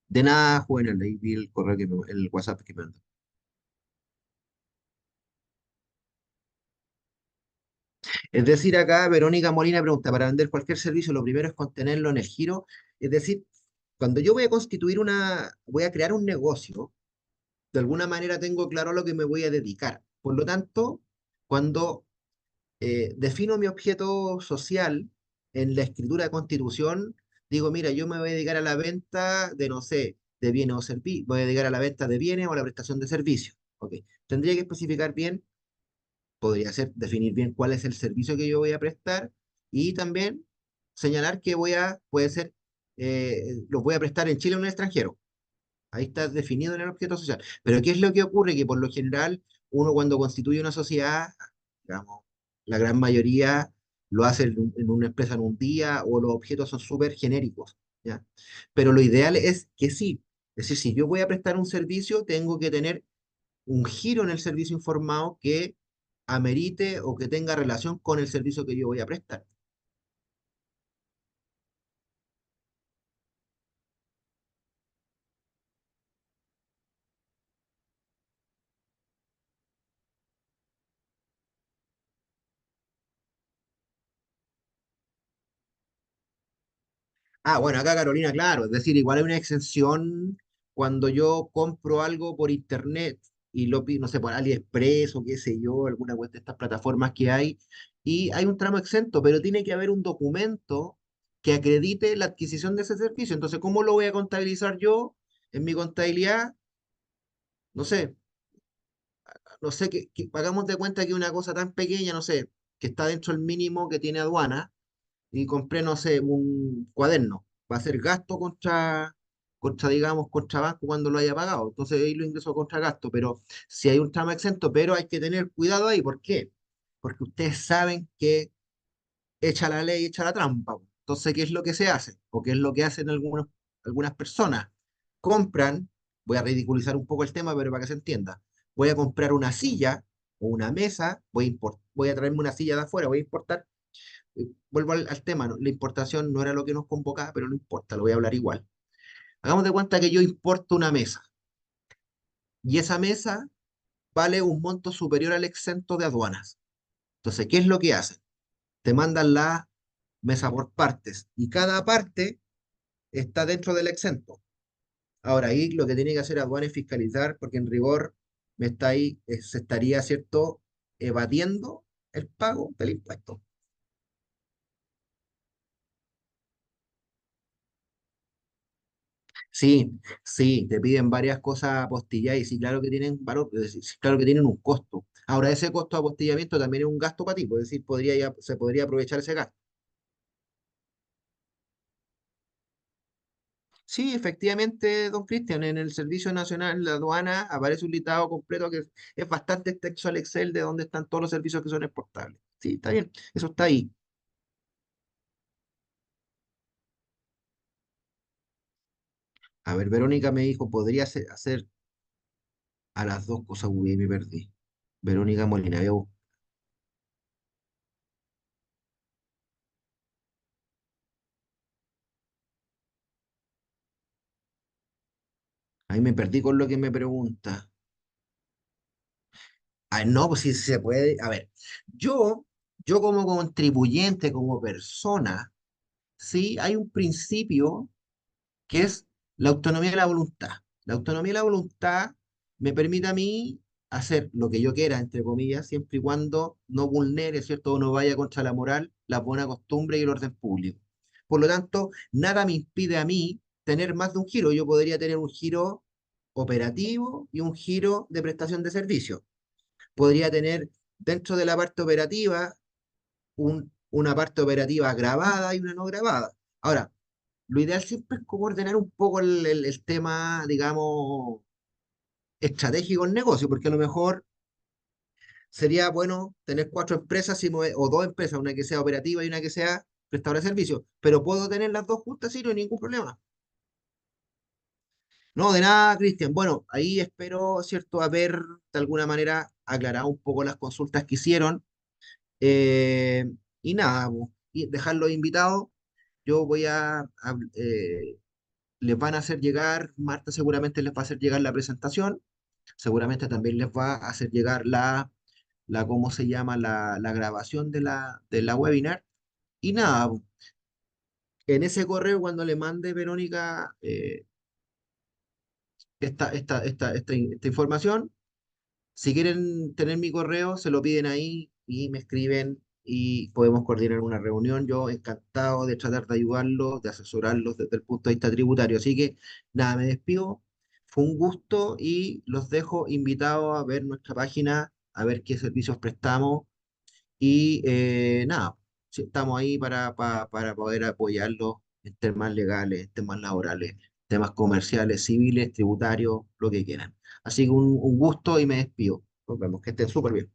De nada, Juvenal, ahí vi el correo el WhatsApp que me mandó. Es decir, acá Verónica Molina pregunta, para vender cualquier servicio, lo primero es contenerlo en el giro. Es decir, cuando yo voy a voy a crear un negocio, de alguna manera tengo claro a lo que me voy a dedicar. Por lo tanto, cuando defino mi objeto social en la escritura de constitución, digo, mira, yo me voy a dedicar a la venta de, no sé, de bienes o servicios, voy a dedicar a la venta de bienes o a la prestación de servicios. Ok. Tendría que especificar bien, podría ser definir bien cuál es el servicio que yo voy a prestar y también señalar que puede ser, los voy a prestar en Chile o en el extranjero. Ahí está definido en el objeto social. Pero ¿qué es lo que ocurre? Que por lo general, uno cuando constituye una sociedad, digamos, la gran mayoría lo hace en una empresa en un día o los objetos son súper genéricos, ¿ya? Pero lo ideal es que sí. Es decir, si yo voy a prestar un servicio, tengo que tener un giro en el servicio informado que amerite o que tenga relación con el servicio que yo voy a prestar. Ah, bueno, acá Carolina, claro, es decir, igual hay una exención cuando yo compro algo por internet y lo pido, no sé, por AliExpress o qué sé yo, alguna de estas plataformas que hay, y hay un tramo exento, pero tiene que haber un documento que acredite la adquisición de ese servicio. Entonces, ¿cómo lo voy a contabilizar yo en mi contabilidad? No sé, no sé, que pagamos de cuenta que una cosa tan pequeña, no sé, que está dentro del mínimo que tiene aduana y compré, no sé, un cuaderno. Va a ser gasto digamos, contra banco cuando lo haya pagado. Entonces ahí lo ingreso contra gasto, pero si hay un tramo exento, pero hay que tener cuidado ahí. ¿Por qué? Porque ustedes saben que echa la ley, echa la trampa. Entonces, ¿qué es lo que se hace? ¿O qué es lo que hacen algunas personas? Compran, voy a ridiculizar un poco el tema, pero para que se entienda. Voy a comprar una silla o una mesa, voy a traerme una silla de afuera, voy a importar vuelvo al tema, ¿no? La importación no era lo que nos convocaba, pero no importa, lo voy a hablar igual. Hagamos de cuenta que yo importo una mesa y esa mesa vale un monto superior al exento de aduanas. Entonces, ¿qué es lo que hacen? Te mandan la mesa por partes y cada parte está dentro del exento. Ahora ahí lo que tiene que hacer aduana es fiscalizar, porque en rigor se estaría, ¿cierto?, evadiendo el pago del impuesto. Sí, sí, te piden varias cosas apostilladas y sí, claro que tienen valor, es decir, sí, claro que tienen un costo. Ahora, ese costo de apostillamiento también es un gasto para ti, es decir, se podría aprovechar ese gasto. Sí, efectivamente, don Cristian, en el Servicio Nacional de Aduana aparece un listado completo que es bastante extenso al Excel de donde están todos los servicios que son exportables. Sí, está bien, eso está ahí. A ver, Verónica me dijo, podría hacer a las dos cosas, uy, me perdí. Verónica Molina, ahí me perdí con lo que me pregunta. Ah, no, pues sí se puede. A ver, yo, yo como contribuyente, como persona, sí hay un principio que es la autonomía de la voluntad. La autonomía de la voluntad me permite a mí hacer lo que yo quiera, entre comillas, siempre y cuando no vulnere, ¿cierto? O no vaya contra la moral, la buena costumbre y el orden público. Por lo tanto, nada me impide a mí tener más de un giro. Yo podría tener un giro operativo y un giro de prestación de servicio. Podría tener dentro de la parte operativa una parte operativa grabada y una no grabada. Ahora, lo ideal siempre es como ordenar un poco el tema, digamos, estratégico en negocio, porque a lo mejor sería bueno tener cuatro empresas o dos empresas, una que sea operativa y una que sea prestadora de servicios, pero puedo tener las dos juntas y no hay ningún problema. No, de nada, Cristian. Bueno, ahí espero, ¿cierto?, haber de alguna manera aclarado un poco las consultas que hicieron. Eh, y nada, y dejarlos invitados. Yo les van a hacer llegar, Marta seguramente les va a hacer llegar la presentación, seguramente también les va a hacer llegar ¿cómo se llama? La grabación de la webinar. Y nada, en ese correo cuando le mande Verónica esta información, si quieren tener mi correo, se lo piden ahí y me escriben y podemos coordinar una reunión. Yo encantado de tratar de ayudarlos, de asesorarlos desde el punto de vista tributario. Así que nada, me despido. Fue un gusto y los dejo invitados a ver nuestra página, a ver qué servicios prestamos y nada, sí, estamos ahí para poder apoyarlos en temas legales, en temas laborales, temas comerciales, civiles, tributarios, lo que quieran. Así que un gusto y me despido. Nos vemos, que estén súper bien.